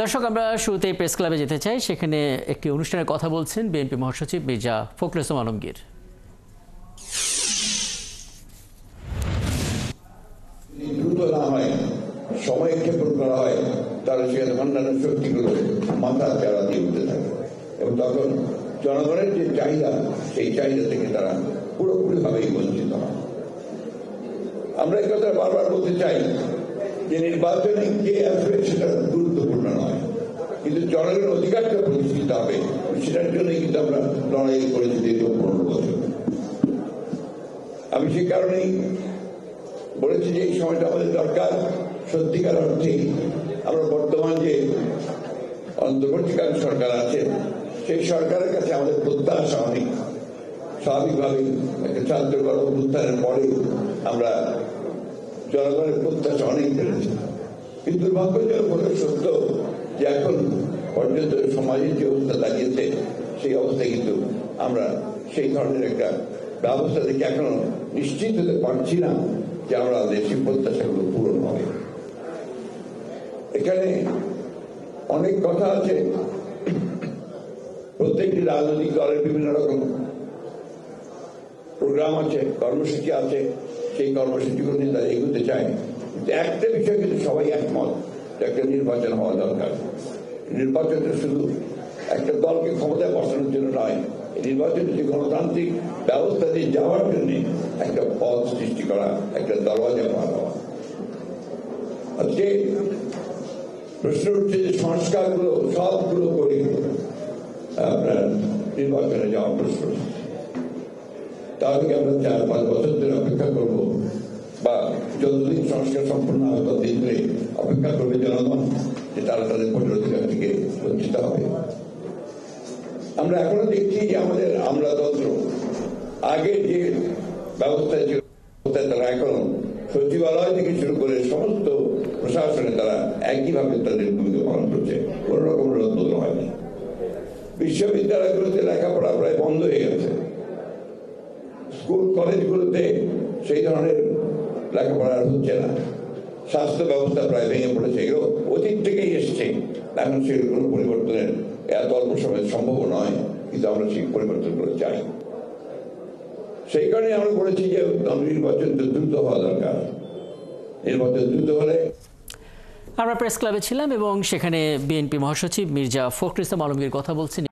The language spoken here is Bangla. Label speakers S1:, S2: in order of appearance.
S1: দর্শক, আমরা শুরুতেই প্রেস ক্লাবে যেতে চাই। সেখানে একটি অনুষ্ঠানের কথা বলছেন বিএনপি মহাসচিব মির্জা ফখরুল ইসলাম আলমগীর।
S2: দ্রুত না হয়, সময় ক্ষেপণ করা হয়, তাহলে সেখানে অন্যান্য শক্তিগুলো মাথা চারা দিয়ে উঠতে থাকে এবং তখন জনগণের যে চাহিদা, সেই চাহিদা থেকে তারা পুরোপুরিভাবেই বঞ্চিত হয়। আমরা এই কথা বারবার বলতে চাই যে নির্বাচনে কে আসবে সেটা গুরুত্বপূর্ণ নয়, কিন্তু জনগণের অধিকারটা প্রতিষ্ঠিত হবে, সেটার জন্যই কিন্তু আমরা লড়াই করেছি দীর্ঘ 15 বছর। আমি সে কারণেই বলেছি যে এই সময়টা আমাদের দরকার। সত্যিকার অর্থে আমরা বর্তমান যে অন্তর্বর্তীকালীন সরকার আছে, সেই সরকারের কাছে আমাদের প্রত্যাশা অনেক। স্বাভাবিকভাবেই একটা ছাত্র গণঅভ্যুত্থানের পরে আমরা জনগণের প্রত্যাশা অনেক বেড়েছে, কিন্তু দুর্ভাগ্যজনক হলে সত্য যে এখন পর্যন্ত সমাজের যে অবস্থা দাঁড়িয়েছে, সেই অবস্থায় কিন্তু আমরা সেই ধরনের একটা ব্যবস্থা থেকে এখনো নিশ্চিত হতে পারছি না যে আমরা দেশের প্রত্যাশাগুলো পূরণ হবে। এখানে অনেক কথা আছে, প্রত্যেকটি রাজনৈতিক দলের বিভিন্ন রকম প্রোগ্রাম আছে, কর্মসূচি আছে, সেই কর্মসূচিগুলো নিয়ে তারা এগোতে চায়। কিন্তু একটা বিষয় কিন্তু সবাই একমত, একটা নির্বাচন হওয়া দরকার। নির্বাচনটা শুধু একটা দলকে ক্ষমতায় বসানোর জন্য নয়, নির্বাচন যে গণতান্ত্রিক ব্যবস্থা দিয়ে যাওয়ার জন্য একটা পথ সৃষ্টি করা, একটা দরওয়াজা পাওয়া দেওয়া। আজকে প্রশ্ন উঠছে যে সংস্কারগুলো সবগুলো করে আপনার নির্বাচনে যাওয়ার প্রশ্ন, তাহলে কি আমরা 4-5 বছর ধরে অপেক্ষা করবো, বা যতদিন সংস্কার সম্পূর্ণ হবে ততদিন ধরে অপেক্ষা করবে জনগণ যে তারা তাদের ভোটের অধিকার থেকে বঞ্চিত হবে? আমরা এখনো দেখছি যে আমাদের আমলাতন্ত্র আগে যে ব্যবস্থায় ছিল, তারা এখনো সচিবালয় থেকে শুরু করে সমস্ত প্রশাসনে তারা একইভাবে তাদের ভূমিকা পালন করছে, কোন রকম রদবদল হয়নি। বিশ্ববিদ্যালয়গুলোতে লেখাপড়া প্রায় বন্ধ হয়ে গেছে, স্কুল কলেজগুলোতে সেই ধরনের লেখাপড়া হচ্ছে না, স্বাস্থ্য ব্যবস্থা প্রায় ভেঙে পড়েছে। এগুলো অতীত থেকেই এসছে, এখন সেগুলো কোনো পরিবর্তনের এত অল্প সময় সম্ভব নয়, কিন্তু আমরা সেই পরিবর্তন করে চাই। সেই কারণে আমরা বলেছি যে নির্বাচন দ্রুত হওয়া দরকার। নির্বাচন দ্রুত হলে
S1: আমরা প্রেস ক্লাবে ছিলাম এবং সেখানে বিএনপি মহাসচিব মির্জা ফখরুল ইসলাম আলমগীর কথা বলছেন